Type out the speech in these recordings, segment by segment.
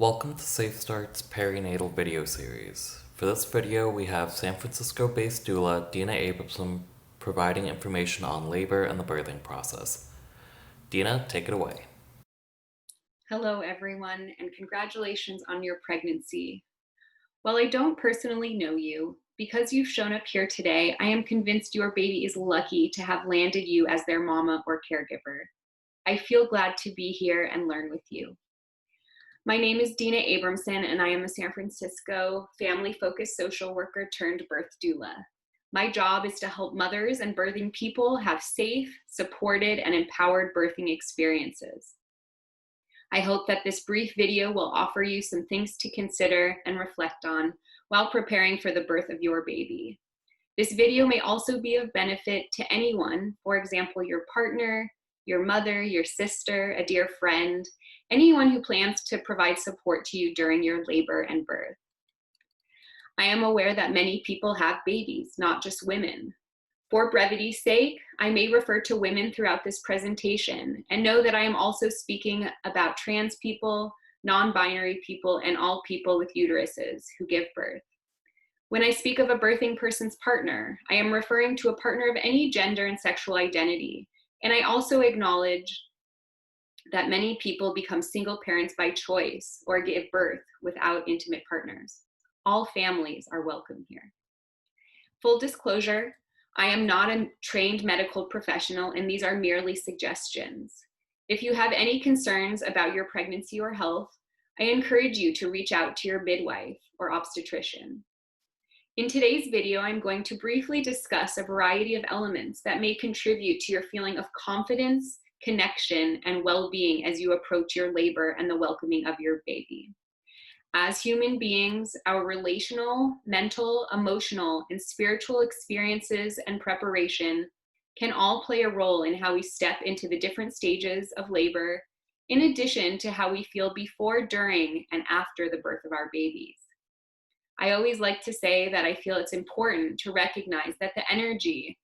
Welcome to SafeStart's Perinatal video series. For this video, we have San Francisco-based doula Deena Abramson providing information on labor and the birthing process. Deena, take it away. Hello, everyone, and congratulations on your pregnancy. While I don't personally know you, because you've shown up here today, I am convinced your baby is lucky to have landed you as their mama or caregiver. I feel glad to be here and learn with you. My name is Deena Abramson, and I am a San Francisco family-focused social worker turned birth doula. My job is to help mothers and birthing people have safe, supported, and empowered birthing experiences. I hope that this brief video will offer you some things to consider and reflect on while preparing for the birth of your baby. This video may also be of benefit to anyone, for example, your partner, your mother, your sister, a dear friend, anyone who plans to provide support to you during your labor and birth. I am aware that many people have babies, not just women. For brevity's sake, I may refer to women throughout this presentation, and know that I am also speaking about trans people, non-binary people, and all people with uteruses who give birth. When I speak of a birthing person's partner, I am referring to a partner of any gender and sexual identity, and I also acknowledge that many people become single parents by choice or give birth without intimate partners. All families are welcome here. Full disclosure, I am not a trained medical professional, and these are merely suggestions. If you have any concerns about your pregnancy or health, I encourage you to reach out to your midwife or obstetrician. In today's video, I'm going to briefly discuss a variety of elements that may contribute to your feeling of confidence, connection, and well-being as you approach your labor and the welcoming of your baby. As human beings, our relational, mental, emotional, and spiritual experiences and preparation can all play a role in how we step into the different stages of labor, in addition to how we feel before, during, and after the birth of our babies. I always like to say that I feel it's important to recognize that the energy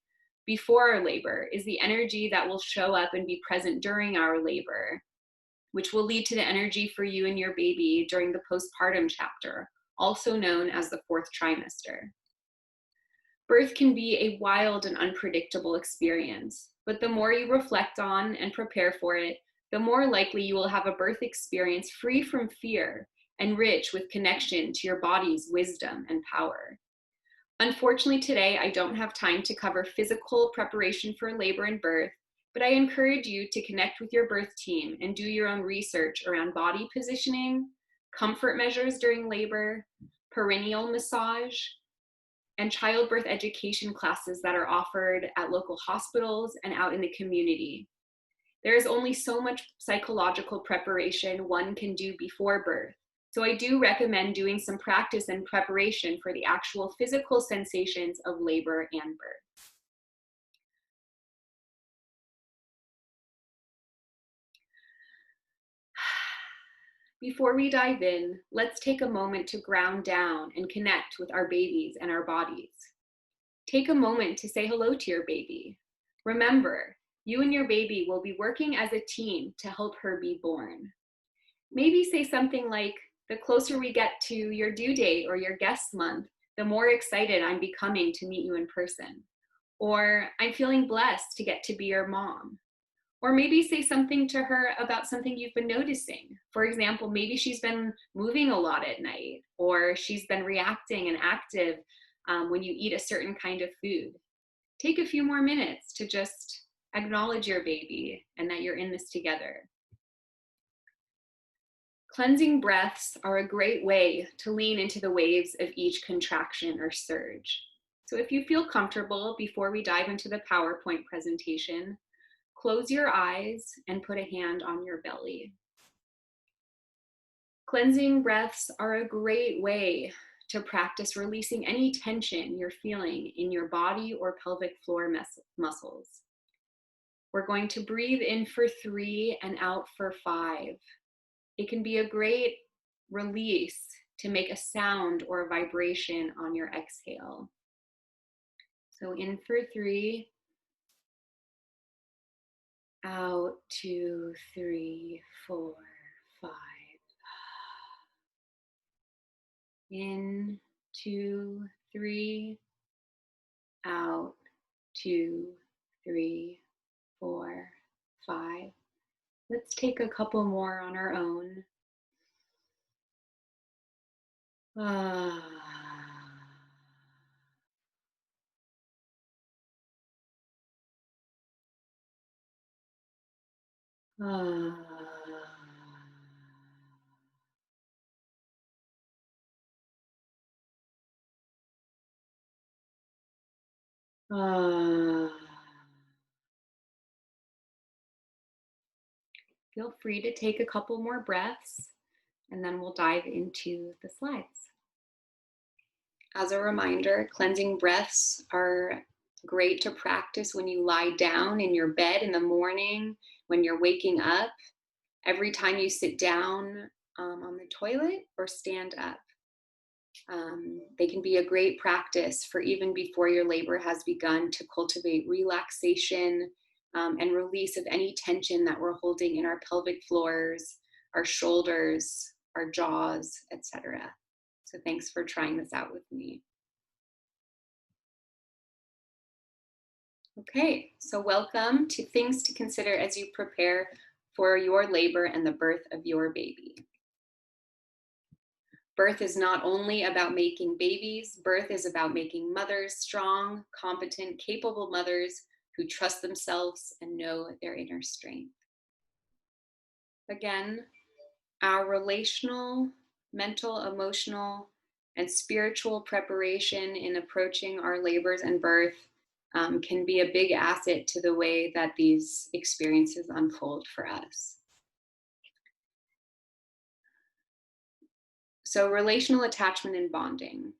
before our labor is the energy that will show up and be present during our labor, which will lead to the energy for you and your baby during the postpartum chapter, also known as the fourth trimester. Birth can be a wild and unpredictable experience, but the more you reflect on and prepare for it, the more likely you will have a birth experience free from fear and rich with connection to your body's wisdom and power. Unfortunately, today I don't have time to cover physical preparation for labor and birth, but I encourage you to connect with your birth team and do your own research around body positioning, comfort measures during labor, perineal massage, and childbirth education classes that are offered at local hospitals and out in the community. There is only so much psychological preparation one can do before birth, so I do recommend doing some practice and preparation for the actual physical sensations of labor and birth. Before we dive in, let's take a moment to ground down and connect with our babies and our bodies. Take a moment to say hello to your baby. Remember, you and your baby will be working as a team to help her be born. Maybe say something like, the closer we get to your due date or your guest month, the more excited I'm becoming to meet you in person. Or, I'm feeling blessed to get to be your mom. Or maybe say something to her about something you've been noticing. For example, maybe she's been moving a lot at night, or she's been reacting and active when you eat a certain kind of food. Take a few more minutes to just acknowledge your baby and that you're in this together. Cleansing breaths are a great way to lean into the waves of each contraction or surge. So if you feel comfortable, before we dive into the PowerPoint presentation, close your eyes and put a hand on your belly. Cleansing breaths are a great way to practice releasing any tension you're feeling in your body or pelvic floor muscles. We're going to breathe in for 3 and out for 5. It can be a great release to make a sound or a vibration on your exhale. So in for 3, out, 2, 3, 4, 5. In, 2, 3, out, 2, 3, 4, 5. Let's take a couple more on our own. Ah. Ah. Ah. Feel free to take a couple more breaths and then we'll dive into the slides. As a reminder, cleansing breaths are great to practice when you lie down in your bed in the morning, when you're waking up, every time you sit down on the toilet or stand up. They can be a great practice for even before your labor has begun to cultivate relaxation and release of any tension that we're holding in our pelvic floors, our shoulders, our jaws, etc. So thanks for trying this out with me. Okay, so welcome to things to consider as you prepare for your labor and the birth of your baby. Birth is not only about making babies, birth is about making mothers strong, competent, capable mothers who trust themselves and know their inner strength. Again, our relational, mental, emotional, and spiritual preparation in approaching our labors and birth can be a big asset to the way that these experiences unfold for us. So, relational attachment and bonding.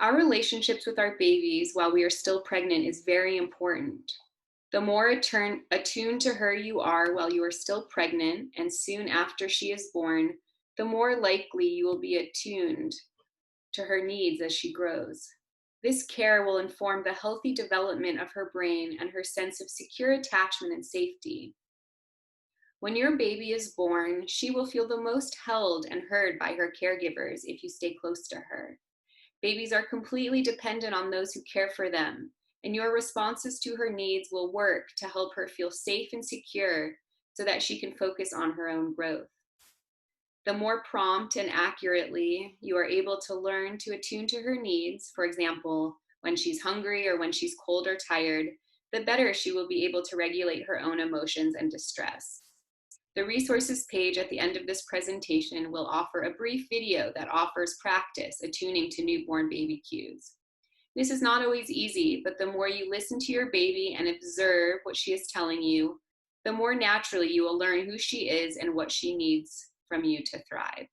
Our relationships with our babies while we are still pregnant is very important. The more attuned to her you are while you are still pregnant and soon after she is born, the more likely you will be attuned to her needs as she grows. This care will inform the healthy development of her brain and her sense of secure attachment and safety. When your baby is born, she will feel the most held and heard by her caregivers if you stay close to her. Babies are completely dependent on those who care for them, and your responses to her needs will work to help her feel safe and secure so that she can focus on her own growth. The more prompt and accurately you are able to learn to attune to her needs, for example, when she's hungry or when she's cold or tired, the better she will be able to regulate her own emotions and distress. The resources page at the end of this presentation will offer a brief video that offers practice attuning to newborn baby cues. This is not always easy, but the more you listen to your baby and observe what she is telling you, the more naturally you will learn who she is and what she needs from you to thrive.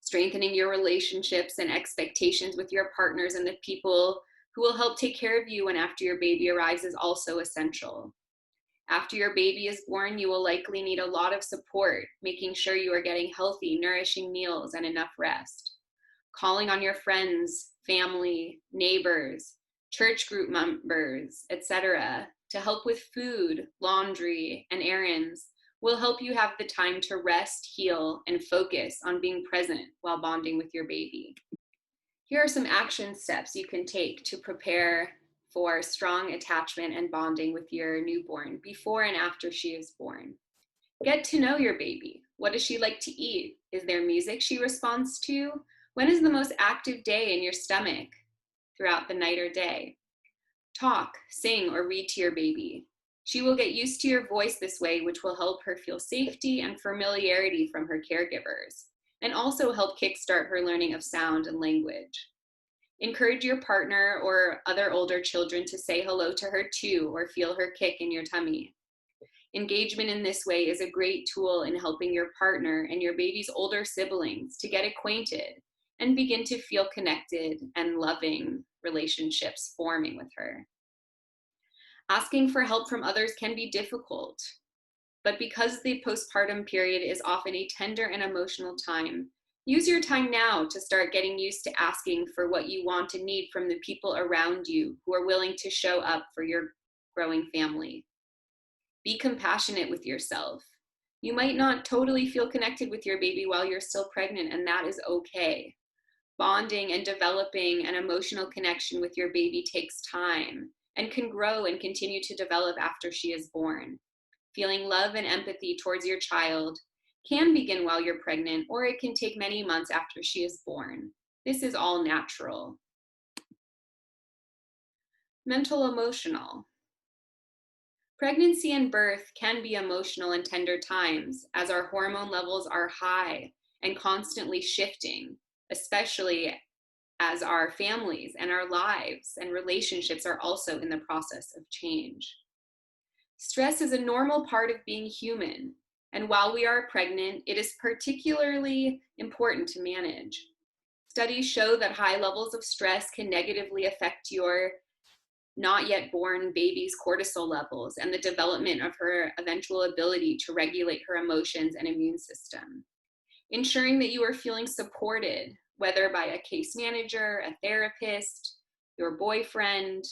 Strengthening your relationships and expectations with your partners and the people who will help take care of you when after your baby arrives is also essential. After your baby is born, you will likely need a lot of support, making sure you are getting healthy, nourishing meals and enough rest. Calling on your friends, family, neighbors, church group members, etc., to help with food, laundry, and errands will help you have the time to rest, heal, and focus on being present while bonding with your baby. Here are some action steps you can take to prepare for strong attachment and bonding with your newborn before and after she is born. Get to know your baby. What does she like to eat? Is there music she responds to? When is the most active day in your stomach throughout the night or day? Talk, sing, or read to your baby. She will get used to your voice this way, which will help her feel safety and familiarity from her caregivers, and also help kickstart her learning of sound and language. Encourage your partner or other older children to say hello to her too, or feel her kick in your tummy. Engagement in this way is a great tool in helping your partner and your baby's older siblings to get acquainted and begin to feel connected and loving relationships forming with her. Asking for help from others can be difficult, but because the postpartum period is often a tender and emotional time, use your time now to start getting used to asking for what you want and need from the people around you who are willing to show up for your growing family. Be compassionate with yourself. You might not totally feel connected with your baby while you're still pregnant, and that is okay. Bonding and developing an emotional connection with your baby takes time and can grow and continue to develop after she is born. Feeling love and empathy towards your child can begin while you're pregnant, or it can take many months after she is born. This is all natural. Mental emotional. Pregnancy and birth can be emotional and tender times as our hormone levels are high and constantly shifting, especially as our families and our lives and relationships are also in the process of change. Stress is a normal part of being human, and while we are pregnant, it is particularly important to manage. Studies show that high levels of stress can negatively affect your not yet born baby's cortisol levels and the development of her eventual ability to regulate her emotions and immune system. Ensuring that you are feeling supported, whether by a case manager, a therapist, your boyfriend,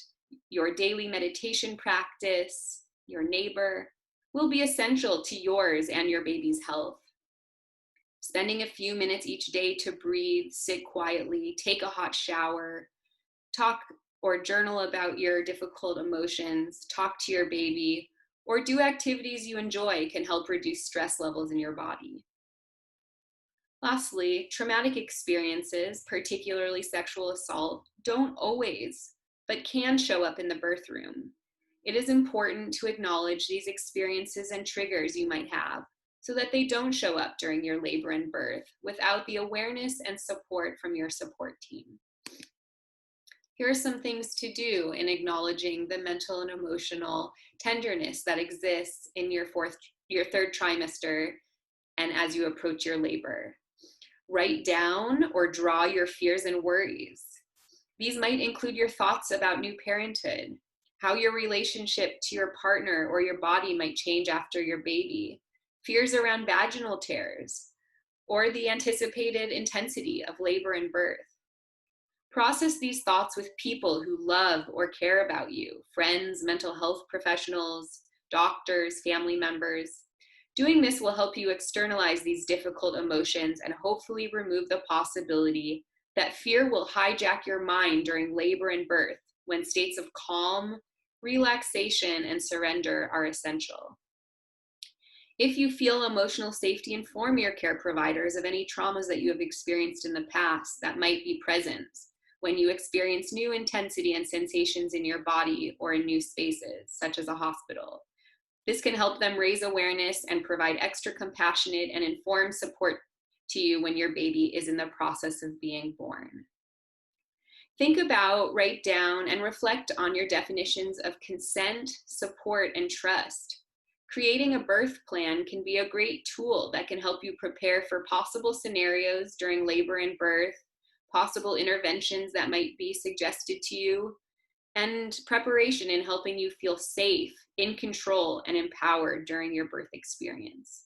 your daily meditation practice, your neighbor, will be essential to yours and your baby's health. Spending a few minutes each day to breathe, sit quietly, take a hot shower, talk or journal about your difficult emotions, talk to your baby, or do activities you enjoy can help reduce stress levels in your body. Lastly, traumatic experiences, particularly sexual assault, don't always, but can show up in the birth room. It is important to acknowledge these experiences and triggers you might have so that they don't show up during your labor and birth without the awareness and support from your support team. Here are some things to do in acknowledging the mental and emotional tenderness that exists in your third trimester and as you approach your labor. Write down or draw your fears and worries. These might include your thoughts about new parenthood, how your relationship to your partner or your body might change after your baby, fears around vaginal tears, or the anticipated intensity of labor and birth. Process these thoughts with people who love or care about you, friends, mental health professionals, doctors, family members. Doing this will help you externalize these difficult emotions and hopefully remove the possibility that fear will hijack your mind during labor and birth when states of calm, relaxation, and surrender are essential. If you feel emotional safety, inform your care providers of any traumas that you have experienced in the past that might be present when you experience new intensity and sensations in your body or in new spaces, such as a hospital. This can help them raise awareness and provide extra compassionate and informed support to you when your baby is in the process of being born. Think about, write down, and reflect on your definitions of consent, support, and trust. Creating a birth plan can be a great tool that can help you prepare for possible scenarios during labor and birth, possible interventions that might be suggested to you, and preparation in helping you feel safe, in control, and empowered during your birth experience.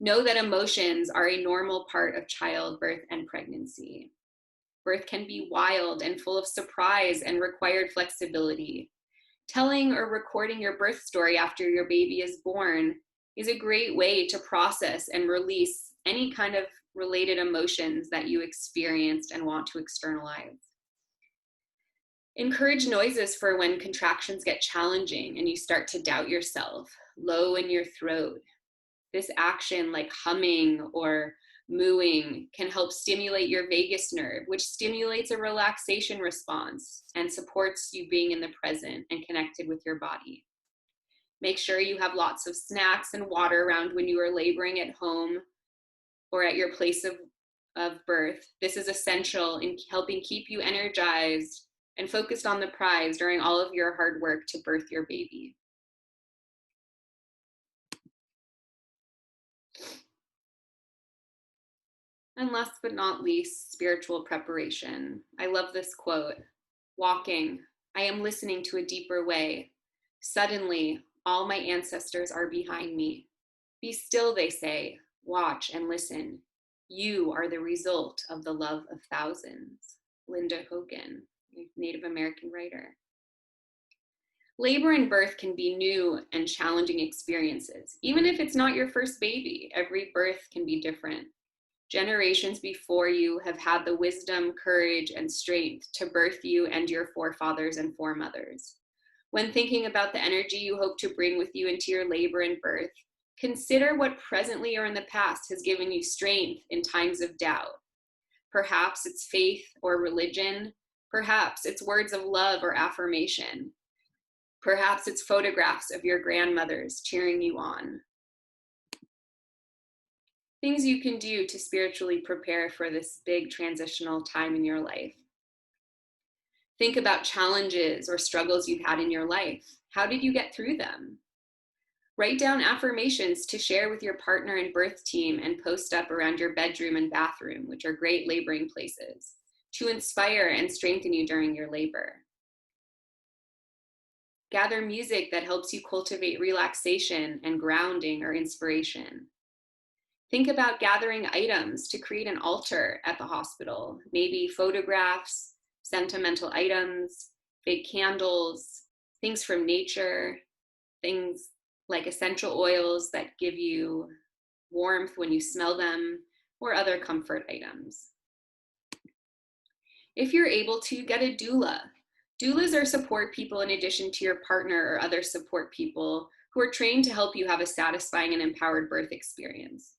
Know that emotions are a normal part of childbirth and pregnancy. Birth can be wild and full of surprise and required flexibility. Telling or recording your birth story after your baby is born is a great way to process and release any kind of related emotions that you experienced and want to externalize. Encourage noises for when contractions get challenging and you start to doubt yourself, low in your throat. This action, like humming or mooing, can help stimulate your vagus nerve, which stimulates a relaxation response and supports you being in the present and connected with your body. Make sure you have lots of snacks and water around when you are laboring at home or at your place of birth. This is essential in helping keep you energized and focused on the prize during all of your hard work to birth your baby. And last but not least, spiritual preparation. I love this quote. Walking, I am listening to a deeper way. Suddenly, all my ancestors are behind me. Be still, they say. Watch and listen. You are the result of the love of thousands. Linda Hogan, Native American writer. Labor and birth can be new and challenging experiences. Even if it's not your first baby, every birth can be different. Generations before you have had the wisdom, courage, and strength to birth you and your forefathers and foremothers. When thinking about the energy you hope to bring with you into your labor and birth, consider what presently or in the past has given you strength in times of doubt. Perhaps it's faith or religion. Perhaps it's words of love or affirmation. Perhaps it's photographs of your grandmothers cheering you on. Things you can do to spiritually prepare for this big transitional time in your life. Think about challenges or struggles you've had in your life. How did you get through them? Write down affirmations to share with your partner and birth team and post up around your bedroom and bathroom, which are great laboring places, to inspire and strengthen you during your labor. Gather music that helps you cultivate relaxation and grounding or inspiration. Think about gathering items to create an altar at the hospital, maybe photographs, sentimental items, big candles, things from nature, things like essential oils that give you warmth when you smell them, or other comfort items. If you're able to, get a doula. Doulas are support people in addition to your partner or other support people who are trained to help you have a satisfying and empowered birth experience.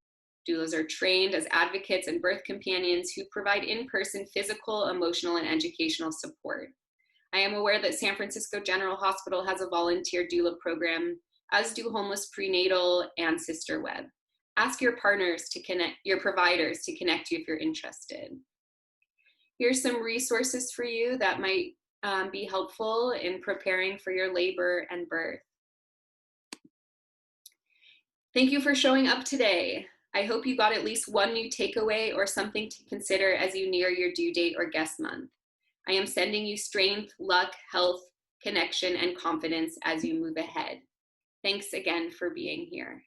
Doulas are trained as advocates and birth companions who provide in-person physical, emotional, and educational support. I am aware that San Francisco General Hospital has a volunteer doula program, as do Homeless Prenatal and Sister Web. Ask your providers to connect you if you're interested. Here's some resources for you that might be helpful in preparing for your labor and birth. Thank you for showing up today. I hope you got at least one new takeaway or something to consider as you near your due date or guest month. I am sending you strength, luck, health, connection, and confidence as you move ahead. Thanks again for being here.